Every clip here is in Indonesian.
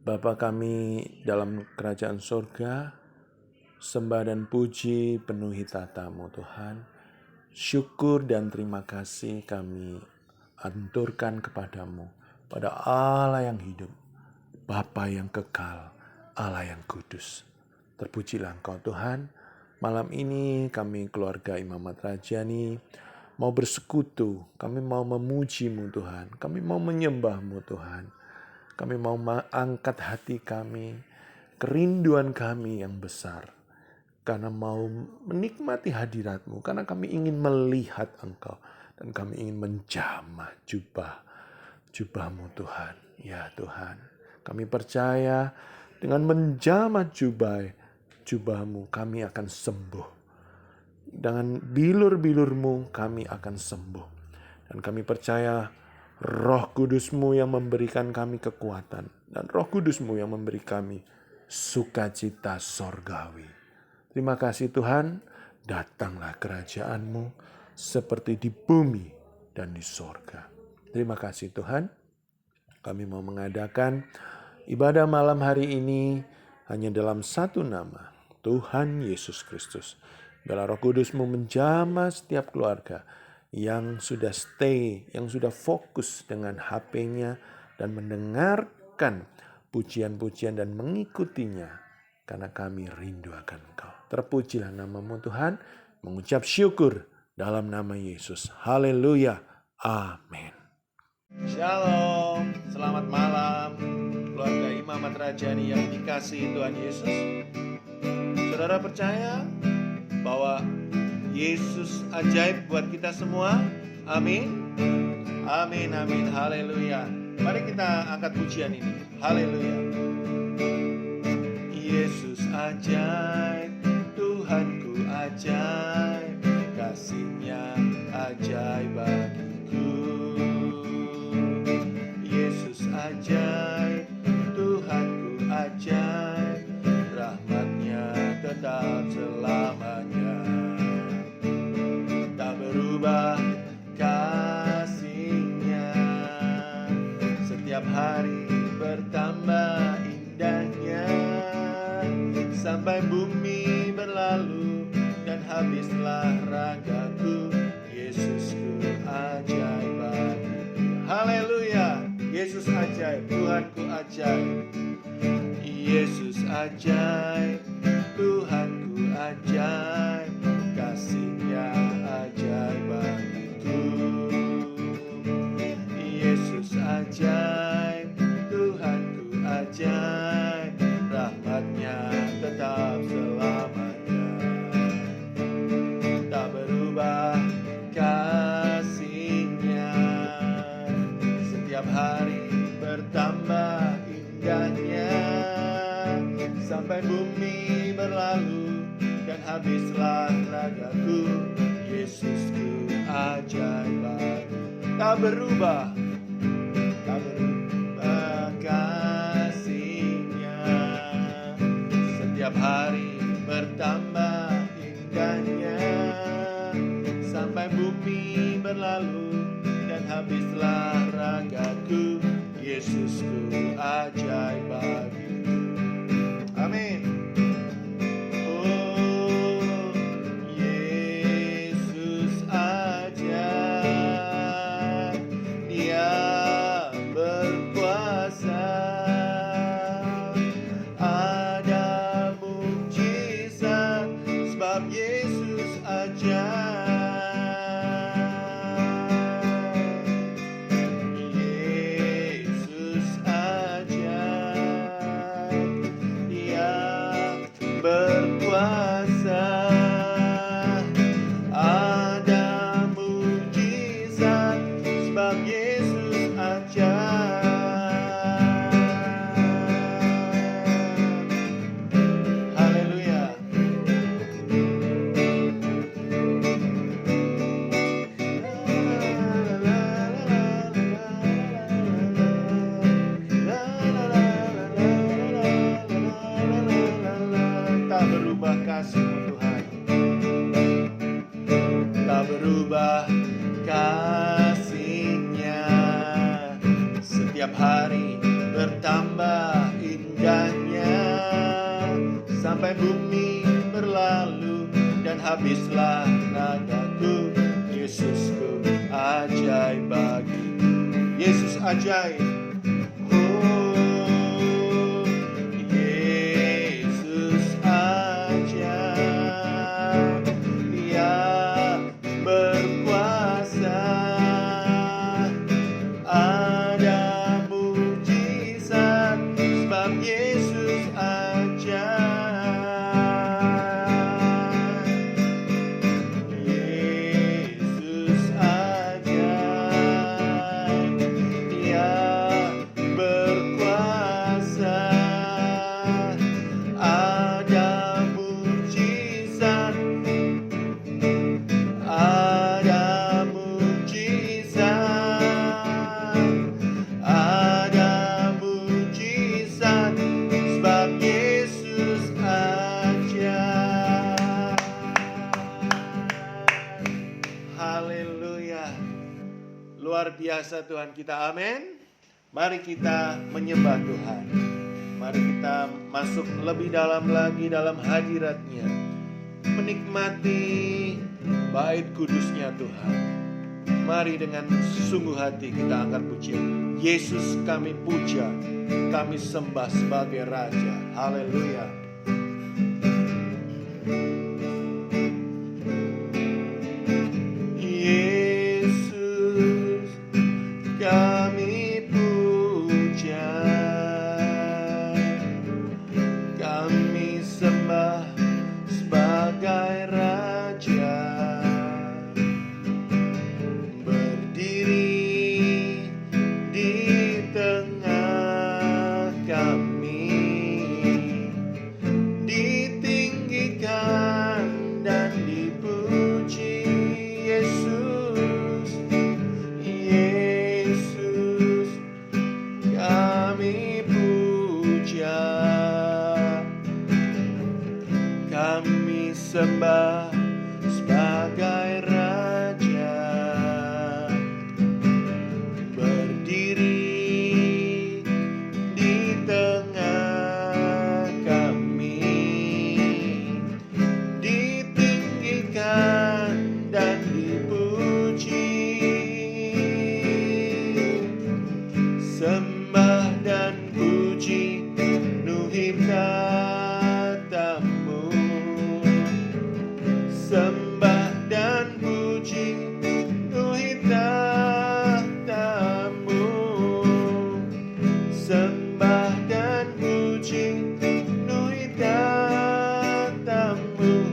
Bapa kami dalam kerajaan surga, sembah dan puji penuhi tata-Mu Tuhan. Syukur dan terima kasih kami aturkan kepadamu, pada Allah yang hidup, Bapa yang kekal, Allah yang kudus. Terpujilah Engkau Tuhan. Malam ini kami keluarga Imamat Rajani mau bersekutu, kami mau memuji-Mu Tuhan, kami mau menyembah-Mu Tuhan. Kami mau mengangkat hati kami, kerinduan kami yang besar. Karena mau menikmati hadirat-Mu, karena kami ingin melihat Engkau. Dan kami ingin menjamah jubah-Mu Tuhan. Ya Tuhan, kami percaya dengan menjamah jubah-Mu kami akan sembuh. Dengan bilur-bilur-Mu kami akan sembuh. Dan kami percaya Roh Kudus-Mu yang memberikan kami kekuatan. Dan Roh Kudus-Mu yang memberi kami sukacita sorgawi. Terima kasih Tuhan, datanglah kerajaan-Mu seperti di bumi dan di sorga. Terima kasih Tuhan, kami mau mengadakan ibadah malam hari ini hanya dalam satu nama, Tuhan Yesus Kristus. Biarlah Roh Kudus-Mu menjamah setiap keluarga yang sudah stay, yang sudah fokus dengan HP-nya dan mendengarkan pujian-pujian dan mengikutinya karena kami rindu akan Engkau. Terpujilah nama-Mu Tuhan, mengucap syukur dalam nama Yesus. Haleluya. Amin. Shalom, selamat malam keluarga Imamat Rajani yang dikasihi Tuhan Yesus. Saudara percaya bahwa Yesus ajaib buat kita semua? Amin. Amin, amin, haleluya. Mari kita angkat pujian ini. Haleluya. Yesus ajaib, Tuhanku ajaib, kasih-Nya ajaib bagiku. Yesus ajaib, Tuhanku ajaib, rahmat-Nya tetap selamanya. Berubah kasih-Nya, setiap hari bertambah indahnya, sampai bumi berlalu dan habislah ragaku. Yesusku ajaib bagiku. Haleluya. Yesus ajaib, Tuhanku ajaib. Yesus ajaib, Tuhanku ajaib, kasih-Nya ajaib bagiku. Yesus ajaib, Tuhanku ajaib, rahmat-Nya tetap selamanya. Tak berubah kasih-Nya, setiap hari bertambah indahnya, sampai bumi berlalu dan habislah ragaku. Yesusku ajaib bagiku. Tak berubah kasih-Nya, setiap hari bertambah indahnya, sampai bumi berlalu dan habislah ragaku. Yesusku ajaib bagiku. Amin. setiap hari bertambah indah. habislah nagaku. Yesusku ajaib bagiku. Yesus ajaib. Oh, Yesus ajaib. Dia berkuasa. Ada mujizat sebab Yesus ajaib. Yesus ajaib. Dia berkuasa. Ada mujizat. Ada mujizat. Ada mujizat sebab Yesus ajaib. Haleluya. Luar biasa Tuhan kita, amin. Mari kita menyembah Tuhan. Mari kita masuk lebih dalam lagi dalam hadirat-Nya, menikmati bait kudus-Nya Tuhan. Mari dengan sungguh hati kita angkat pujian. Yesus kami puja, kami sembah sebagai Raja. Haleluya. Yesus kami puja, kami sembah sebagai Raja. Berdiri di tengah kami, ditinggikan dan dipuji. Yesus, Yesus kami puja, kami sembah sebagai Raja. Berdiri di tengah kami, ditinggikan dan dipuji. Sembah dan puji penuhi tatamu. Sembah dan puji penuhi tatamu. Sembah dan puji penuhi tatamu.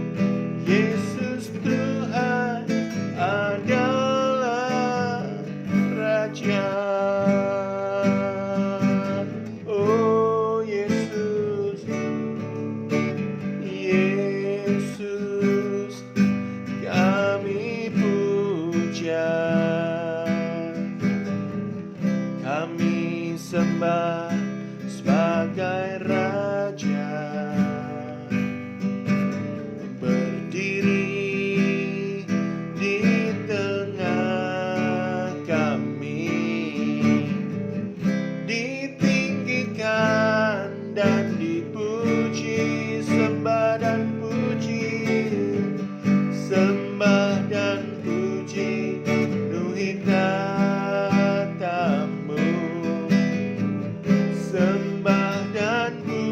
Yesus Tuhan adalah Raja. Oh Yesus, Yesus kami puja, kami sembah sebagai Raja. Berdiri di tengah kami, ditinggikan dan dipuji. Sembah dan puji, sembah dan puji penuhi tatamu. Sembah dan puji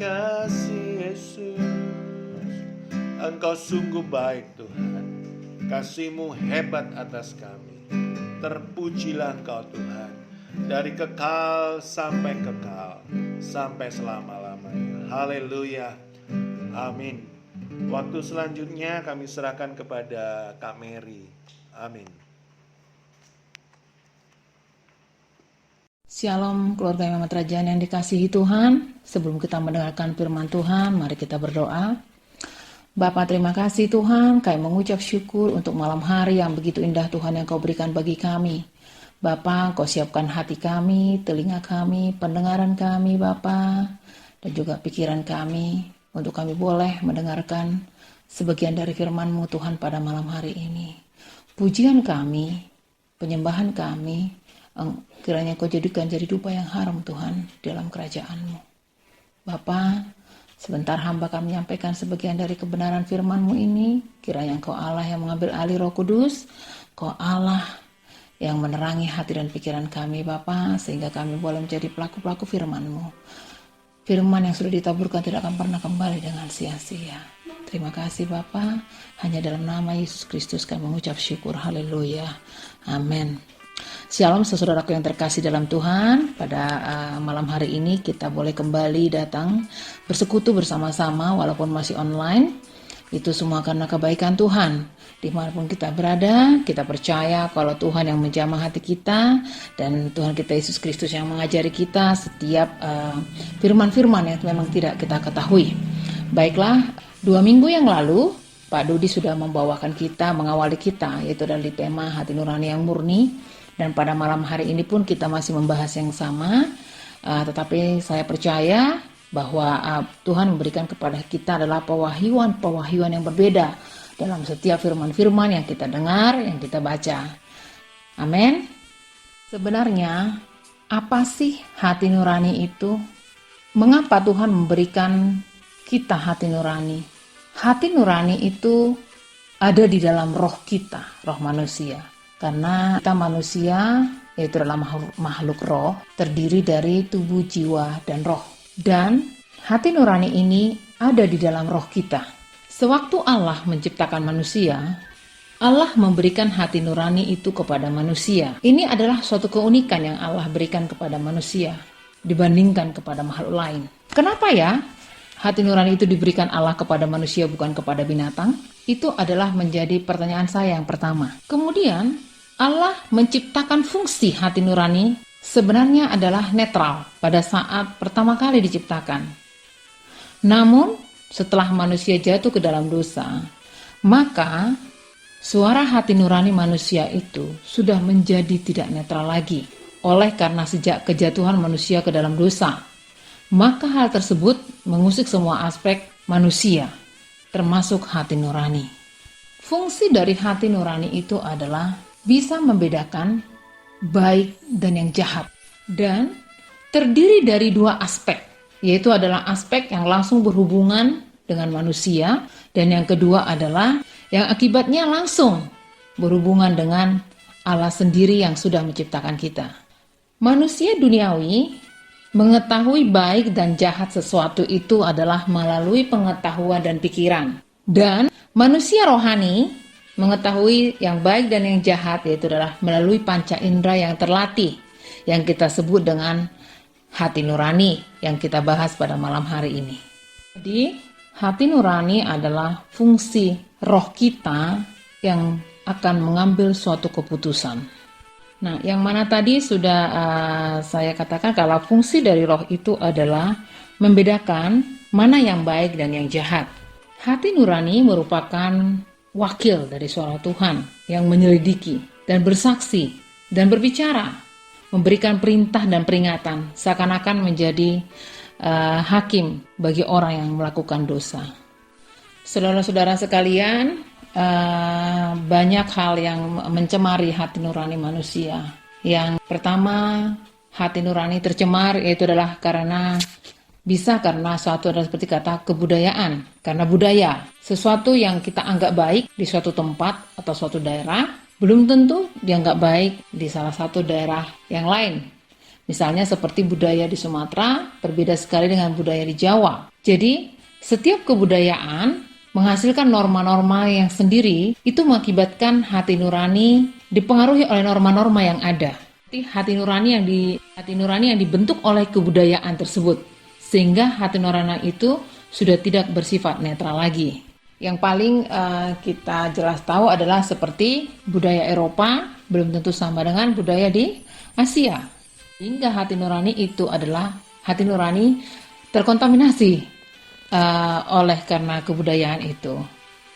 kasih Yesus. Engkau sungguh baik Tuhan. Kasih-Mu hebat atas kami. Terpujilah Engkau Tuhan. Dari kekal sampai kekal, sampai selama-lamanya. Haleluya. Amin. Waktu selanjutnya kami serahkan kepada Kak Mary. Amin. Shalom keluarga Imamat Rajaan yang dikasihi Tuhan. Sebelum kita mendengarkan firman Tuhan, mari kita berdoa. Bapa, terima kasih Tuhan, kami mengucap syukur untuk malam hari yang begitu indah Tuhan yang Kau berikan bagi kami. Bapa, Kau siapkan hati kami, telinga kami, pendengaran kami Bapa, dan juga pikiran kami, untuk kami boleh mendengarkan sebagian dari firman-Mu Tuhan pada malam hari ini. Pujian kami, penyembahan kami, kiranya Kau jadikan jadi dupa yang harum Tuhan dalam kerajaan-Mu. Bapa, sebentar hamba kami menyampaikan sebagian dari kebenaran firman-Mu ini. Kiranya Engkau Allah yang mengambil alih Roh Kudus, Kau Allah yang menerangi hati dan pikiran kami Bapa, sehingga kami boleh menjadi pelaku-pelaku firman-Mu. Firman yang sudah ditaburkan tidak akan pernah kembali dengan sia-sia. Terima kasih Bapa, hanya dalam nama Yesus Kristus kami mengucap syukur. Haleluya. Amin. Shalom saudaraku yang terkasih dalam Tuhan. Pada malam hari ini kita boleh kembali datang bersekutu bersama-sama walaupun masih online. Itu semua karena kebaikan Tuhan. Dimanapun kita berada, kita percaya kalau Tuhan yang menjamah hati kita dan Tuhan kita Yesus Kristus yang mengajari kita setiap firman-firman yang memang tidak kita ketahui. Baiklah, 2 minggu yang lalu Pak Dudi sudah membawakan kita, mengawali kita, yaitu dari tema hati nurani yang murni. Dan pada malam hari ini pun kita masih membahas yang sama, tetapi saya percaya bahwa Tuhan memberikan kepada kita adalah pewahyuan yang berbeda dalam setiap firman-firman yang kita dengar, yang kita baca. Amin. Sebenarnya, apa sih hati nurani itu? Mengapa Tuhan memberikan kita hati nurani? Hati nurani itu ada di dalam roh kita, roh manusia. Karena kita manusia, yaitu adalah makhluk roh, terdiri dari tubuh, jiwa, dan roh. Dan hati nurani ini ada di dalam roh kita. Sewaktu Allah menciptakan manusia, Allah memberikan hati nurani itu kepada manusia. Ini adalah suatu keunikan yang Allah berikan kepada manusia dibandingkan kepada makhluk lain. Kenapa ya hati nurani itu diberikan Allah kepada manusia bukan kepada binatang? Itu adalah menjadi pertanyaan saya yang pertama. Kemudian Allah menciptakan fungsi hati nurani sebenarnya adalah netral pada saat pertama kali diciptakan. Namun setelah manusia jatuh ke dalam dosa, maka suara hati nurani manusia itu sudah menjadi tidak netral lagi. Oleh karena sejak kejatuhan manusia ke dalam dosa, maka hal tersebut mengusik semua aspek manusia, termasuk hati nurani. Fungsi dari hati nurani itu adalah bisa membedakan baik dan yang jahat, dan terdiri dari 2 aspek, yaitu adalah aspek yang langsung berhubungan dengan manusia, dan yang kedua adalah yang akibatnya langsung berhubungan dengan Allah sendiri yang sudah menciptakan kita. Manusia duniawi mengetahui baik dan jahat sesuatu itu adalah melalui pengetahuan dan pikiran. Dan manusia rohani mengetahui yang baik dan yang jahat, yaitu adalah melalui panca indera yang terlatih, yang kita sebut dengan hati nurani yang kita bahas pada malam hari ini. Jadi, hati nurani adalah fungsi roh kita yang akan mengambil suatu keputusan. Nah, yang mana tadi sudah saya katakan kalau fungsi dari roh itu adalah membedakan mana yang baik dan yang jahat. Hati nurani merupakan wakil dari suara Tuhan yang menyelidiki dan bersaksi dan berbicara, memberikan perintah dan peringatan, seakan-akan menjadi hakim bagi orang yang melakukan dosa. Saudara-saudara sekalian, banyak hal yang mencemari hati nurani manusia. Yang pertama, hati nurani tercemar yaitu adalah karena suatu adalah seperti kata kebudayaan. Karena budaya, sesuatu yang kita anggap baik di suatu tempat atau suatu daerah belum tentu dianggap baik di salah satu daerah yang lain. Misalnya seperti budaya di Sumatera berbeda sekali dengan budaya di Jawa. Jadi, setiap kebudayaan menghasilkan norma-norma yang sendiri, itu mengakibatkan hati nurani dipengaruhi oleh norma-norma yang ada. Hati nurani yang dibentuk oleh kebudayaan tersebut, sehingga hati nurani itu sudah tidak bersifat netral lagi. Yang paling kita jelas tahu adalah seperti budaya Eropa belum tentu sama dengan budaya di Asia. Hingga hati nurani itu adalah hati nurani terkontaminasi oleh karena kebudayaan itu.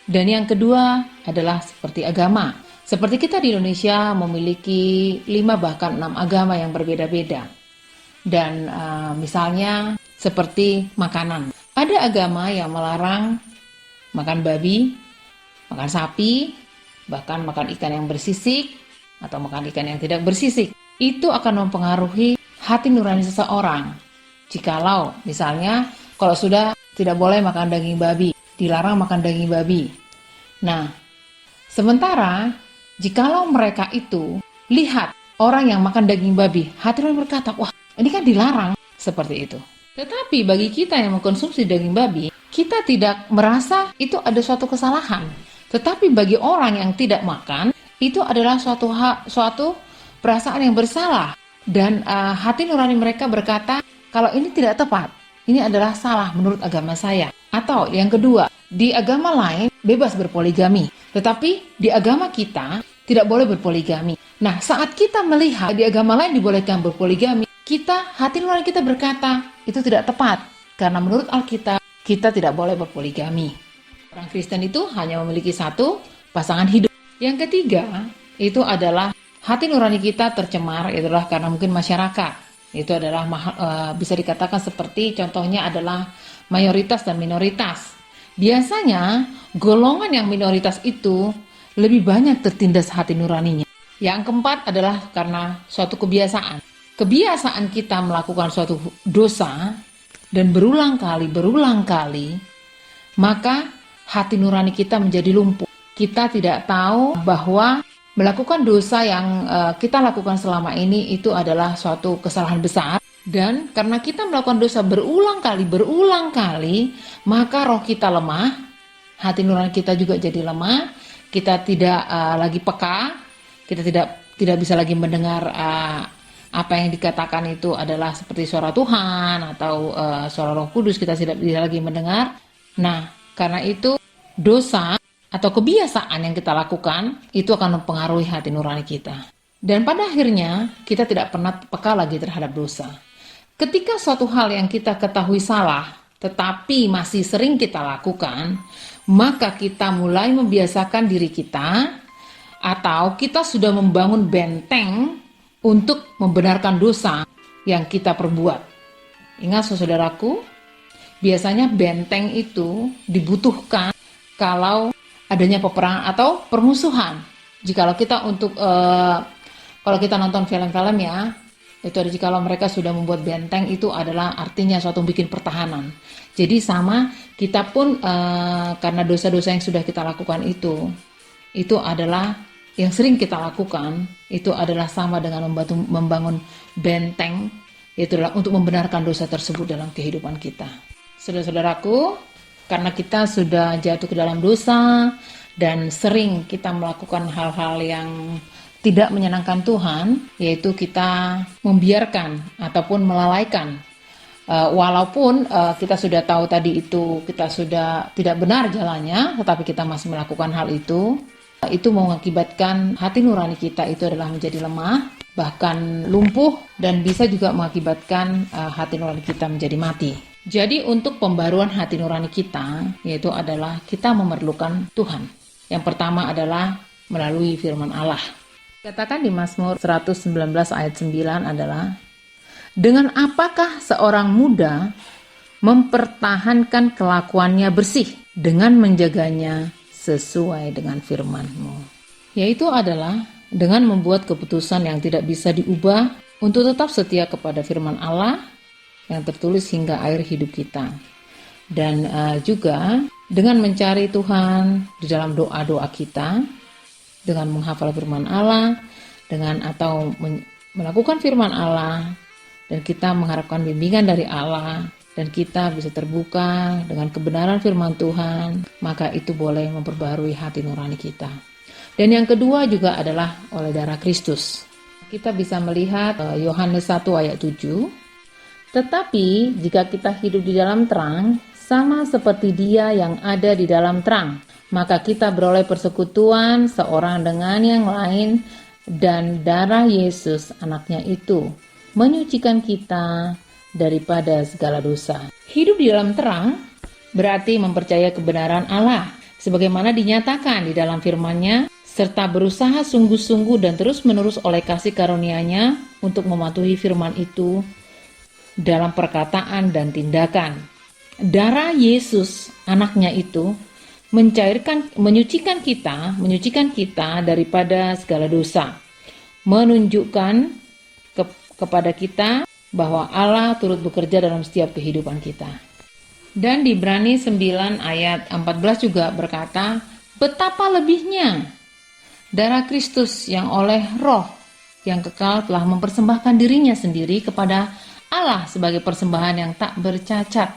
Dan yang kedua adalah seperti agama. Seperti kita di Indonesia memiliki 5 bahkan 6 agama yang berbeda-beda. Dan misalnya seperti makanan. Ada agama yang melarang makan babi, makan sapi, bahkan makan ikan yang bersisik atau makan ikan yang tidak bersisik. Itu akan mempengaruhi hati nurani seseorang. Jikalau misalnya kalau sudah tidak boleh makan daging babi, dilarang makan daging babi. Nah, sementara jikalau mereka itu lihat orang yang makan daging babi, hati nurani berkata, wah ini kan dilarang, seperti itu. Tetapi bagi kita yang mengkonsumsi daging babi, kita tidak merasa itu ada suatu kesalahan. Tetapi bagi orang yang tidak makan, itu adalah suatu perasaan yang bersalah. Dan hati nurani mereka berkata, kalau ini tidak tepat, ini adalah salah menurut agama saya. Atau yang kedua, di agama lain bebas berpoligami. Tetapi di agama kita tidak boleh berpoligami. Nah, saat kita melihat di agama lain dibolehkan berpoligami, hati nurani kita berkata, itu tidak tepat. Karena menurut Alkitab, kita tidak boleh berpoligami. Orang Kristen itu hanya memiliki satu pasangan hidup. Yang ketiga, itu adalah hati nurani kita tercemar, itulah karena mungkin masyarakat. Itu adalah bisa dikatakan seperti contohnya adalah mayoritas dan minoritas. Biasanya golongan yang minoritas itu lebih banyak tertindas hati nuraninya. Yang keempat adalah karena suatu kebiasaan. Kebiasaan kita melakukan suatu dosa dan berulang kali, maka hati nurani kita menjadi lumpuh. Kita tidak tahu bahwa melakukan dosa yang kita lakukan selama ini itu adalah suatu kesalahan besar. Dan karena kita melakukan dosa berulang kali, maka roh kita lemah, hati nurani kita juga jadi lemah, kita tidak lagi peka, kita tidak bisa lagi mendengar apa yang dikatakan itu adalah seperti suara Tuhan atau suara Roh Kudus, kita tidak bisa lagi mendengar. Nah, karena itu dosa atau kebiasaan yang kita lakukan itu akan mempengaruhi hati nurani kita. Dan pada akhirnya kita tidak pernah peka lagi terhadap dosa. Ketika suatu hal yang kita ketahui salah, tetapi masih sering kita lakukan, maka kita mulai membiasakan diri kita, atau kita sudah membangun benteng untuk membenarkan dosa yang kita perbuat. Ingat saudaraku, biasanya benteng itu dibutuhkan kalau adanya peperangan atau permusuhan. Jikalau kita kalau kita nonton film-film ya, itu ada jikalau mereka sudah membuat benteng, itu adalah artinya suatu bikin pertahanan. Jadi sama kita pun karena dosa-dosa yang sudah kita lakukan itu adalah yang sering kita lakukan, itu adalah sama dengan membangun benteng, yaitu adalah untuk membenarkan dosa tersebut dalam kehidupan kita. Saudara-saudaraku, karena kita sudah jatuh ke dalam dosa dan sering kita melakukan hal-hal yang tidak menyenangkan Tuhan, yaitu kita membiarkan ataupun melalaikan. Walaupun kita sudah tahu tadi itu kita sudah tidak benar jalannya, tetapi kita masih melakukan hal itu mengakibatkan hati nurani kita itu adalah menjadi lemah, bahkan lumpuh, dan bisa juga mengakibatkan hati nurani kita menjadi mati. Jadi untuk pembaruan hati nurani kita, yaitu adalah kita memerlukan Tuhan. Yang pertama adalah melalui firman Allah. Katakan di Mazmur 119 ayat 9 adalah, dengan apakah seorang muda mempertahankan kelakuannya bersih dengan menjaganya sesuai dengan firman-Mu. Yaitu adalah dengan membuat keputusan yang tidak bisa diubah untuk tetap setia kepada firman Allah yang tertulis hingga akhir hidup kita. Dan juga dengan mencari Tuhan di dalam doa-doa kita, dengan menghafal firman Allah, melakukan firman Allah, dan kita mengharapkan bimbingan dari Allah dan kita bisa terbuka dengan kebenaran firman Tuhan, maka itu boleh memperbaharui hati nurani kita. Dan yang kedua juga adalah oleh darah Kristus. Kita bisa melihat Yohanes 1 ayat 7. Tetapi jika kita hidup di dalam terang, sama seperti Dia yang ada di dalam terang, maka kita beroleh persekutuan seorang dengan yang lain, dan darah Yesus anaknya itu menyucikan kita daripada segala dosa. Hidup di dalam terang berarti mempercayai kebenaran Allah sebagaimana dinyatakan di dalam firman-Nya, serta berusaha sungguh-sungguh dan terus-menerus oleh kasih karunia-Nya untuk mematuhi firman itu dalam perkataan dan tindakan. Darah Yesus anaknya itu menyucikan kita daripada segala dosa, menunjukkan kepada kita bahwa Allah turut bekerja dalam setiap kehidupan kita. Dan di Ibrani 9 ayat 14 juga berkata, betapa lebihnya darah Kristus yang oleh Roh yang kekal telah mempersembahkan dirinya sendiri kepada Allah sebagai persembahan yang tak bercacat,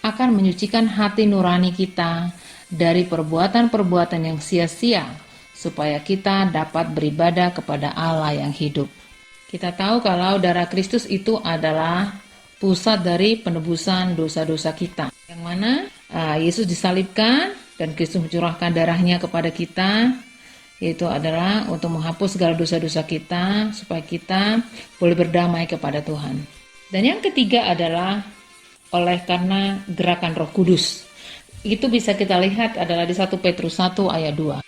akan menyucikan hati nurani kita dari perbuatan-perbuatan yang sia-sia, supaya kita dapat beribadah kepada Allah yang hidup. Kita tahu kalau darah Kristus itu adalah pusat dari penebusan dosa-dosa kita, yang mana Yesus disalibkan dan Kristus mencurahkan darahnya kepada kita, yaitu adalah untuk menghapus segala dosa-dosa kita, supaya kita boleh berdamai kepada Tuhan. Dan yang ketiga adalah oleh karena gerakan Roh Kudus. Itu bisa kita lihat adalah di 1 Petrus 1 ayat 2.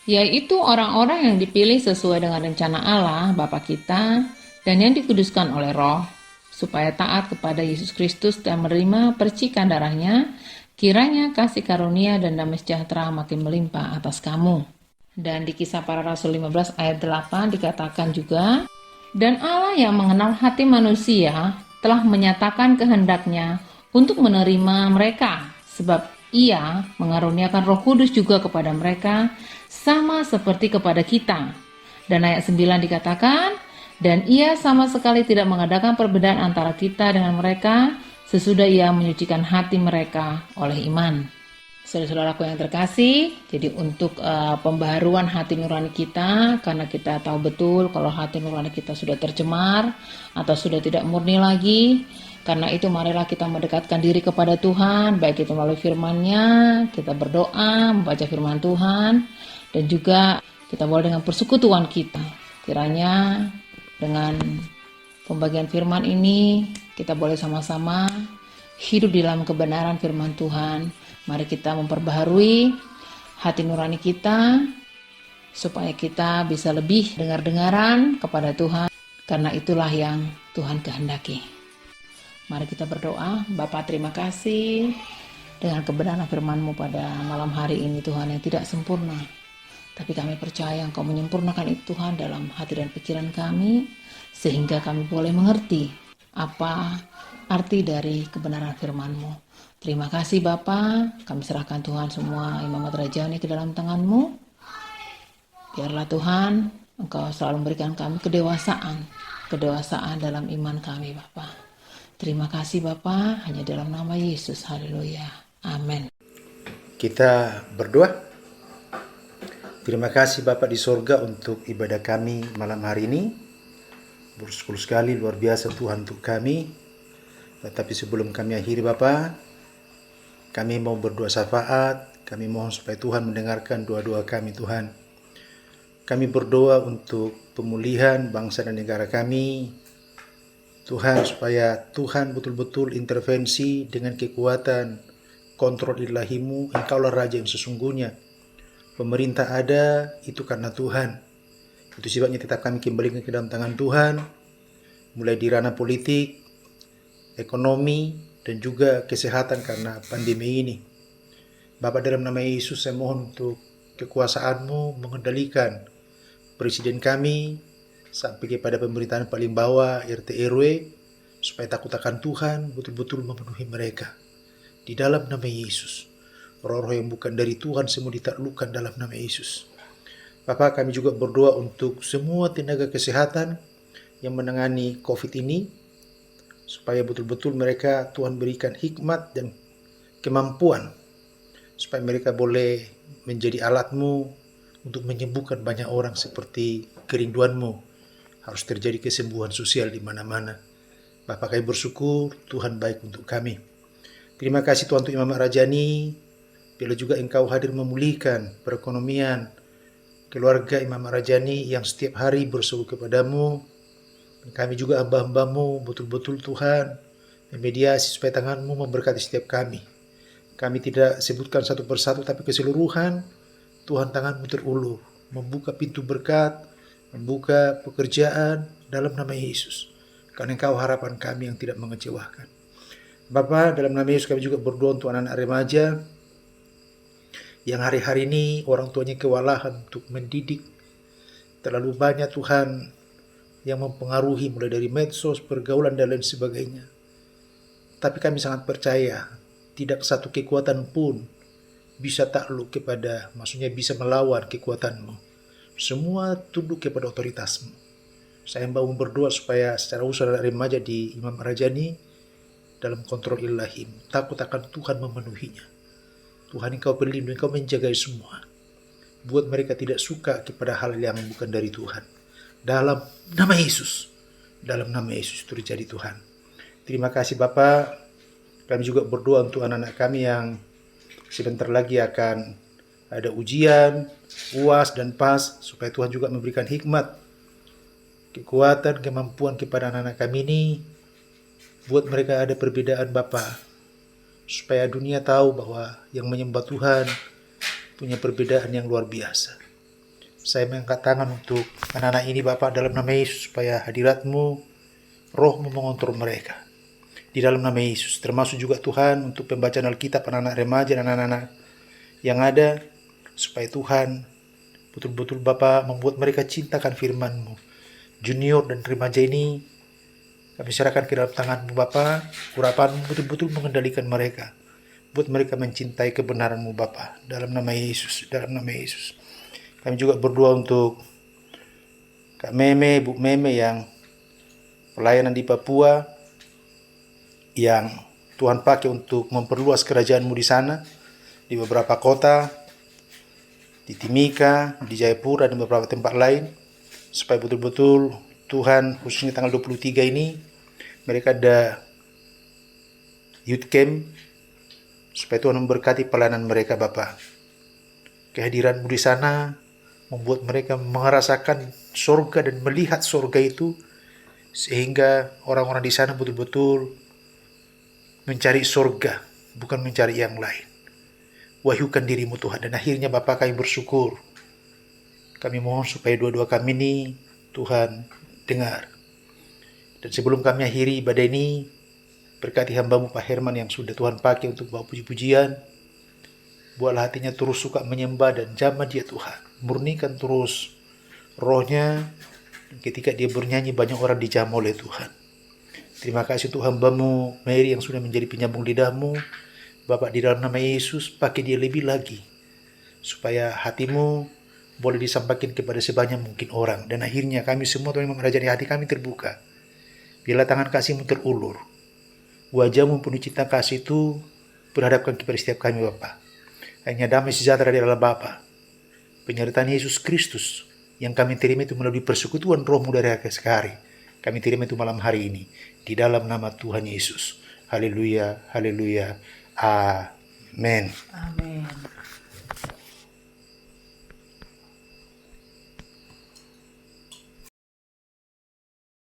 Yaitu orang-orang yang dipilih sesuai dengan rencana Allah Bapa kita dan yang dikuduskan oleh Roh, supaya taat kepada Yesus Kristus dan menerima percikan darahnya, kiranya kasih karunia dan damai sejahtera makin melimpah atas kamu. Dan di Kisah Para Rasul 15 ayat 8 dikatakan juga, dan Allah yang mengenal hati manusia telah menyatakan kehendaknya untuk menerima mereka, sebab Ia mengaruniakan Roh Kudus juga kepada mereka, sama seperti kepada kita. Dan ayat 9 dikatakan, dan Ia sama sekali tidak mengadakan perbedaan antara kita dengan mereka, sesudah Ia menyucikan hati mereka oleh iman. Saudara-saudaraku yang terkasih, jadi untuk pembaharuan hati nurani kita, karena kita tahu betul kalau hati nurani kita sudah tercemar atau sudah tidak murni lagi, karena itu marilah kita mendekatkan diri kepada Tuhan, baik itu melalui firman-Nya, kita berdoa, membaca firman Tuhan, dan juga kita boleh dengan persekutuan kita. Kiranya dengan pembagian firman ini, kita boleh sama-sama hidup di dalam kebenaran firman Tuhan. Mari kita memperbaharui hati nurani kita, supaya kita bisa lebih dengar-dengaran kepada Tuhan, karena itulah yang Tuhan kehendaki. Mari kita berdoa. Bapa, terima kasih dengan kebenaran firman-Mu pada malam hari ini, Tuhan, yang tidak sempurna. Tapi kami percaya Engkau menyempurnakan itu, Tuhan, dalam hati dan pikiran kami, sehingga kami boleh mengerti apa arti dari kebenaran firman-Mu. Terima kasih Bapa, kami serahkan Tuhan semua Imamat Rajani ke dalam tangan-Mu. Biarlah Tuhan, Engkau selalu memberikan kami kedewasaan dalam iman kami Bapa. Terima kasih Bapa, hanya dalam nama Yesus, haleluya, amin. Kita berdoa. Terima kasih Bapa di sorga untuk ibadah kami malam hari ini. Bersyukur sekali, luar biasa Tuhan untuk kami. Tetapi sebelum kami akhiri Bapa, kami mau berdoa syafaat. Kami mohon supaya Tuhan mendengarkan doa-doa kami Tuhan. Kami berdoa untuk pemulihan bangsa dan negara kami. Tuhan, supaya Tuhan betul-betul intervensi dengan kekuatan kontrol ilahi-Mu. Engkaulah Raja yang sesungguhnya. Pemerintah ada, itu karena Tuhan. Itu sebabnya tetap kami kembalikan ke dalam tangan Tuhan. Mulai di ranah politik, ekonomi, dan juga kesehatan karena pandemi ini. Bapa, dalam nama Yesus saya mohon untuk kekuasaan-Mu mengendalikan presiden kami, sampai kepada pemerintahan paling bawah, RT RW, supaya takut akan Tuhan betul-betul memenuhi mereka. Di dalam nama Yesus, roh-roh yang bukan dari Tuhan semua ditaklukkan dalam nama Yesus. Bapak, kami juga berdoa untuk semua tenaga kesehatan yang menangani COVID ini, supaya betul-betul mereka Tuhan berikan hikmat dan kemampuan, supaya mereka boleh menjadi alat-Mu untuk menyembuhkan banyak orang seperti kerinduan-Mu. Harus terjadi kesembuhan sosial di mana-mana. Bapak, kami bersyukur Tuhan baik untuk kami. Terima kasih Tuhan untuk Imam Rajani, bila juga Engkau hadir memulihkan perekonomian keluarga Imam Rajani yang setiap hari berseru kepadamu. Kami juga hamba-hamba-Mu betul-betul Tuhan memediasi supaya tangan-Mu memberkati setiap kami. Kami tidak sebutkan satu persatu, tapi keseluruhan Tuhan tangan-Mu terulur, membuka pintu berkat, membuka pekerjaan dalam nama Yesus. Karena Engkau harapan kami yang tidak mengecewakan. Bapa, dalam nama Yesus kami juga berdoa untuk anak-anak remaja yang hari-hari ini orang tuanya kewalahan untuk mendidik. Terlalu banyak Tuhan yang mempengaruhi mulai dari medsos, pergaulan dan lain sebagainya. Tapi kami sangat percaya tidak satu kekuatan pun bisa takluk kepada, maksudnya bisa melawan kekuatan-Mu. Semua tunduk kepada otoritas-Mu. Saya mau berdoa supaya secara usaha remaja di Imam Rajani dalam kontrol ilahi, takut akan Tuhan memenuhinya. Tuhan, Engkau pelindung, Engkau menjaga semua. Buat mereka tidak suka kepada hal yang bukan dari Tuhan. Dalam nama Yesus. Dalam nama Yesus terjadi Tuhan. Terima kasih Bapak. Kami juga berdoa untuk anak-anak kami yang sebentar lagi akan ada ujian, UAS dan PAS. Supaya Tuhan juga memberikan hikmat, kekuatan, kemampuan kepada anak-anak kami ini. Buat mereka ada perbedaan Bapak. Supaya dunia tahu bahwa yang menyembah Tuhan punya perbedaan yang luar biasa. Saya mengangkat tangan untuk anak-anak ini Bapak dalam nama Yesus, supaya hadirat-Mu, Roh-Mu mengontrol mereka. Di dalam nama Yesus, termasuk juga Tuhan untuk pembacaan Alkitab anak-anak remaja dan anak-anak yang ada, supaya Tuhan betul-betul Bapak membuat mereka cintakan firman-Mu. Junior dan remaja ini kami serahkan ke dalam tangan-Mu Bapa. Urapan-Mu betul-betul mengendalikan mereka, buat mereka mencintai kebenaran-Mu Bapa. Dalam nama Yesus, dalam nama Yesus. Kami juga berdoa untuk Kak Meme, Bu Meme yang pelayanan di Papua, yang Tuhan pakai untuk memperluas kerajaan-Mu di sana, di beberapa kota, di Timika, di Jayapura, dan beberapa tempat lain, supaya betul-betul Tuhan, khususnya tanggal 23 ini, mereka ada youth camp, supaya Tuhan memberkati pelayanan mereka Bapak. Kehadiran-Mu di sana membuat mereka merasakan surga dan melihat surga itu, sehingga orang-orang di sana betul-betul mencari surga, bukan mencari yang lain. Wahyukan diri-Mu Tuhan. Dan akhirnya Bapak, kami bersyukur. Kami mohon supaya dua-dua kami ini Tuhan dengar. Dan sebelum kami akhiri ibadah ini, berkati hamba-Mu Pak Herman yang sudah Tuhan pakai untuk bawa puji-pujian. Buatlah hatinya terus suka menyembah dan jamah dia Tuhan. Murnikan terus rohnya. Ketika dia bernyanyi, banyak orang dijamah oleh Tuhan. Terima kasih untuk hamba-Mu Mary yang sudah menjadi penyambung lidah-Mu. Bapak, di dalam nama Yesus, pakai dia lebih lagi, supaya hati-Mu boleh disampaikan kepada sebanyak mungkin orang. Dan akhirnya kami semua Tuhan mengerajani hati kami terbuka. Bila tangan kasih-Mu terulur, wajah-Mu penuh cinta kasih itu berhadapkan kepada setiap kami Bapak. Hanya damai sejahtera di dalam Bapa. Penyertaan Yesus Kristus yang kami terima itu melalui persekutuan Roh-Mu dari hari ke hari. Kami terima itu malam hari ini. Di dalam nama Tuhan Yesus. Haleluya, haleluya. Amin. Amin.